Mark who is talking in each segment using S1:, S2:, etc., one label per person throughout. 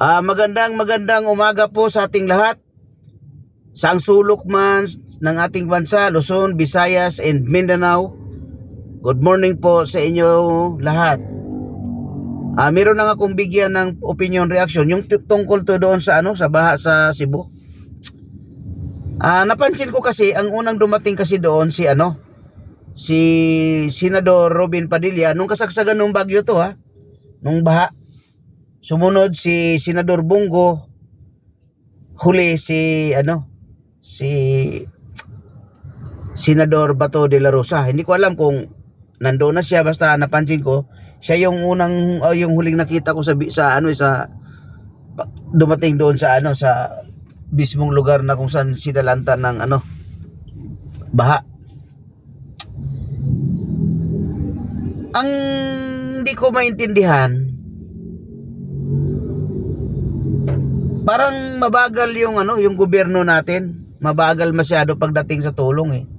S1: Magandang umaga po sa ating lahat. Sa ang sulok man ng ating bansa, Luzon, Visayas, and Mindanao. Good morning po sa inyo lahat. Meron na akong bigyan ng opinion reaction yung tungkol to doon sa sa baha sa Cebu. Napansin ko kasi ang unang dumating kasi doon si Senador Robin Padilla nung kasagsagan ng bagyo to nung baha. Sumunod si Senador Bongo, huli si Senador Bato de la Rosa. Hindi ko alam kung nandoon na siya, basta napansin ko siya yung unang yung huling nakita ko sa dumating doon sa mismong lugar na kung saan sinalanta ng baha. Ang hindi ko maintindihan, parang mabagal yung gobyerno natin. Mabagal masyado pagdating sa tulong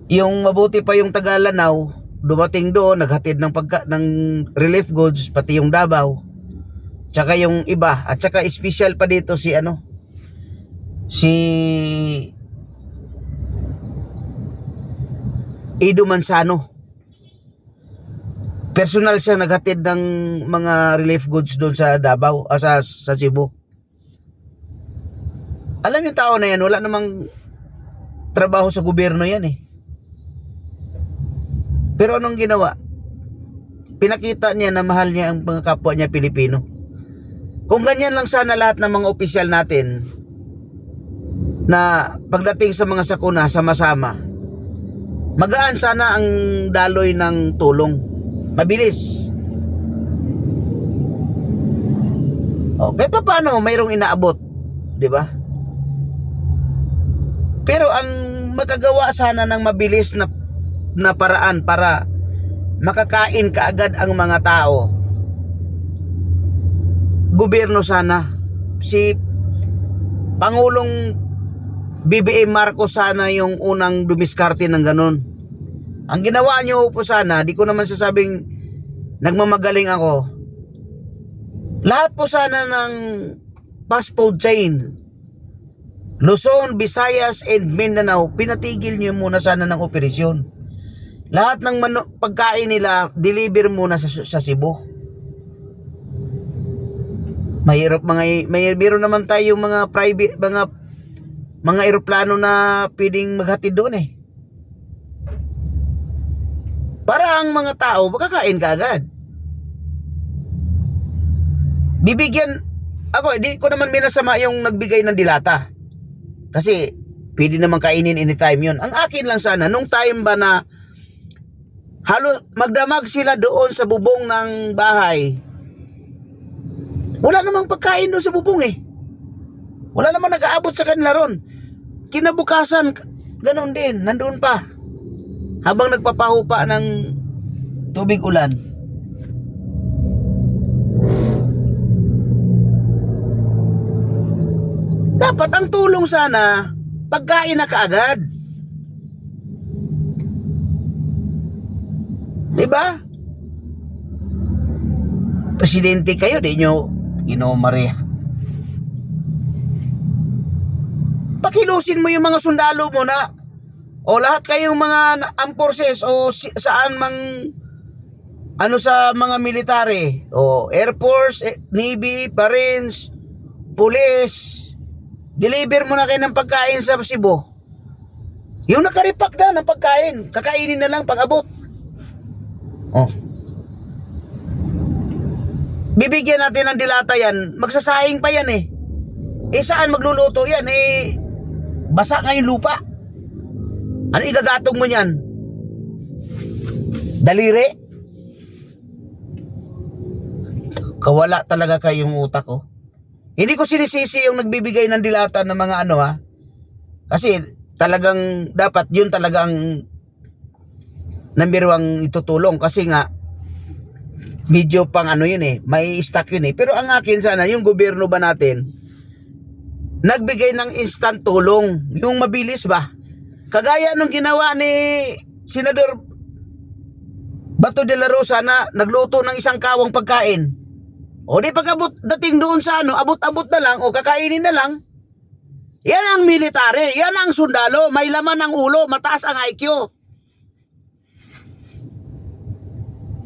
S1: Yung mabuti pa yung Tagalanao, dumating doon, naghatid ng relief goods, pati yung Davao. Tsaka yung iba, at tsaka special pa dito si Edo Manzano. Personal siya naghatid ng mga relief goods doon sa Davao, sa Cebu. Alam yung tao na yan, wala namang trabaho sa gobyerno yan Pero anong ginawa? Pinakita niya na mahal niya ang mga kapwa niya Pilipino. Kung ganyan lang sana lahat ng mga opisyal natin, na pagdating sa mga sakuna, sama-sama, magaan sana ang daloy ng tulong. Mabilis. Kahit pa paano mayroong inaabot, di ba? Pero ang magagawa sana ng mabilis na paraan para makakain kaagad ang mga tao, gobyerno sana. Si Pangulong BBM Marcos sana yung unang dumiskarte ng ganun. Ang ginawa nyo po sana, di ko naman sasabing nagmamagaling ako, lahat po sana ng fast food chain, Luzon, Visayas, and Mindanao, pinatigil nyo muna sana ng operasyon. Lahat ng pagkain nila, deliver muna sa Cebu. Mayroon naman tayo mga private, mga eroplano na pwedeng maghatid doon para ang mga tao makakain kaagad. Bibigyan ako, di ko naman minasama yung nagbigay ng dilata, kasi pwede naman kainin anytime yun. Ang akin lang sana, nung time ba na magdamag sila doon sa bubong ng bahay, wala namang pagkain doon sa bubong wala namang nag-aabot sa kanila ron. Kinabukasan, ganun din, nandoon pa habang nagpapahupa ng tubig ulan. Dapat ang tulong sana, pagkain na kaagad. Diba? Presidente kayo, di nyo Maria. Pakilusin mo yung mga sundalo mo na, o lahat kayong mga armed forces, o saan mang sa mga military, o Air Force, Navy, Marines, Police, deliver mo na kayo ng pagkain sa Cebu. Yung nakaripak na ng pagkain, kakainin na lang pag abot. Bibigyan natin ng dilata yan, magsasahing pa yan saan magluluto yan basa nga yung lupa. Ano igagatong mo yan? Daliri? Kawala talaga kayong utak Hindi ko sinisisi yung nagbibigay ng dilata ng mga kasi talagang dapat yun talagang number one itutulong, kasi nga medyo pang may stock yun pero ang akin sana, yung gobyerno ba natin nagbigay ng instant tulong, yung mabilis ba, kagaya nung ginawa ni Senador Bato de la Rosa na nagluto ng isang kawang pagkain. O di pag-abot dating doon sa ano, abot-abot na lang o kakainin na lang. Yan ang military, yan ang sundalo, may laman ang ulo, mataas ang IQ.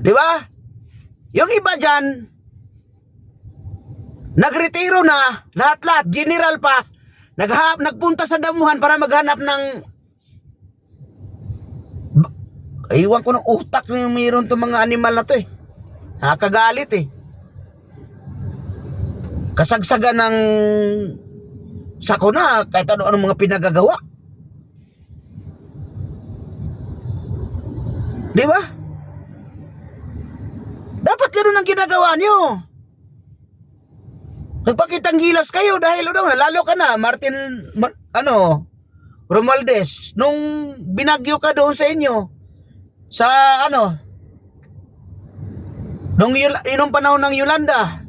S1: Di ba? Yung iba dyan, nagretiro na, lahat-lahat, general pa, nagpunta sa damuhan para maghanap ng, iwan ko ng utak na yung mayroon itong mga animal na to eh. Nakakagalit eh. Kasagsagan ng sakuna, kahit ano-anong mga pinagagawa. Di ba? Dapat ganun ang ginagawa nyo. Nagpakitang gilas kayo dahil lalo ka na, Romualdez, nung binagyo ka doon sa inyo, sa nung panahon ng Yolanda,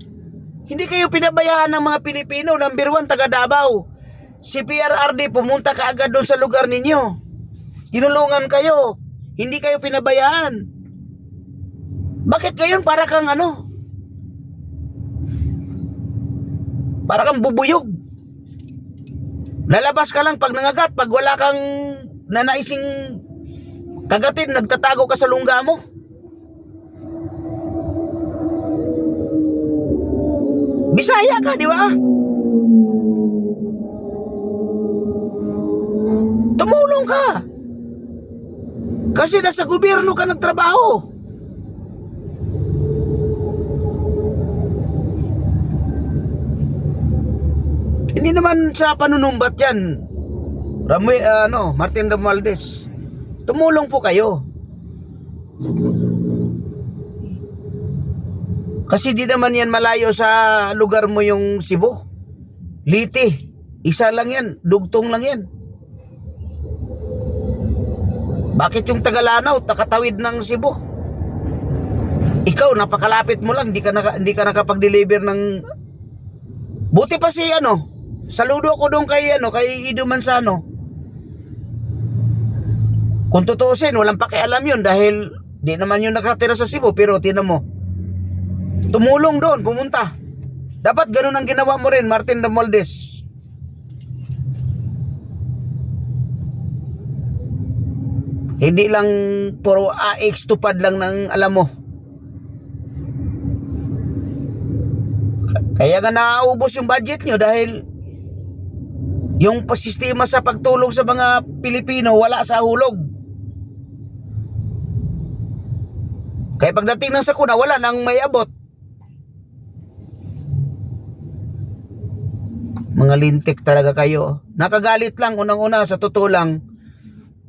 S1: hindi kayo pinabayaan ng mga Pilipino. Number 1, taga Davao. Si PRRD pumunta kaagad doon sa lugar ninyo. Tinulungan kayo. Hindi kayo pinabayaan. Bakit ngayon para kang para kang bubuyog? Lalabas ka lang pag nangagat. Pag wala kang nanaising kagatin, nagtatago ka sa lungga mo. Bisaya ka, di ba? Tumulong ka. Kasi nasa gobyerno ka nagtrabaho. Hindi naman sa panunumbat yan, Martin Romualdez. Tumulong po kayo. Kasi di naman yan malayo sa lugar mo yung Cebu. Liti. Isa lang yan. Dugtong lang yan. Bakit yung Tagalanaw nakatawid ng Cebu? Ikaw, napakalapit mo lang. Hindi ka nakapag-deliver ng... Buti pa si saludo ako doon kay Ido Manzano. Kung tutuusin, walang pakialam yun dahil di naman yun nakatira sa Cebu. Pero tinan mo, tumulong doon, pumunta. Dapat ganun ang ginawa mo rin, Martin Romualdez. Hindi lang puro AX tupad lang ng alam mo. Kaya nga naubos yung budget nyo dahil yung sistema sa pagtulong sa mga Pilipino wala sa hulog. Kaya pagdating ng sakuna, wala nang may abot. Mga lintik talaga kayo. Nakagalit lang unang-una, sa totoo lang,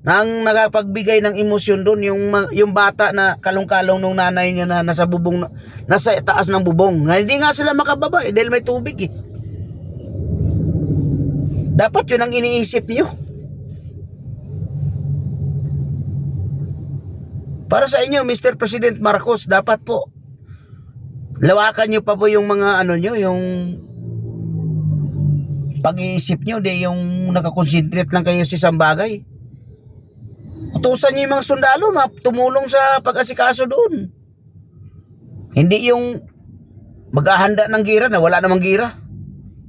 S1: nang nakapagbigay ng emosyon doon yung bata na kalong-kalong nung nanay niya na nasa bubong, nasa taas ng bubong. Na hindi nga sila makababa dahil may tubig eh. Dapat yun ang iniisip niyo. Para sa inyo, Mr. President Marcos, dapat po lawakan niyo pa po yung mga niyo, yung pag-iisip niyo, di yung nakakonsentrate lang kayo sa isang bagay. Utusan niyo yung mga sundalo na tumulong sa pag-asikaso doon. Hindi yung maghahanda ng gira na wala namang gira.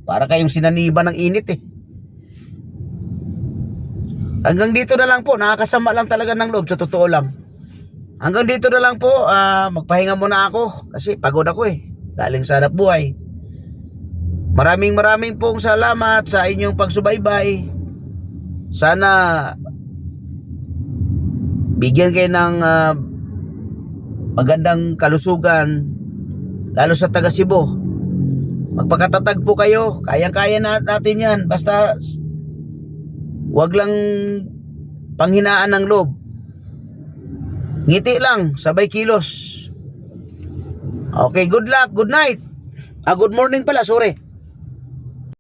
S1: Para kayong sinaniba ng init eh. Hanggang dito na lang po, nakakasama lang talaga ng loob, sa totoo lang. Hanggang dito na lang po, magpahinga muna ako kasi pagod ako eh. Galing sa hanap buhay. Maraming pong salamat sa inyong pagsubaybay. Sana bigyan kayo ng magandang kalusugan, lalo sa taga Cebu. Magpakatatag po kayo, kayang-kaya natin yan. Basta wag lang panghinaan ng loob. Ngiti lang, sabay kilos. Okay, good luck, good night. Good morning pala, sorry.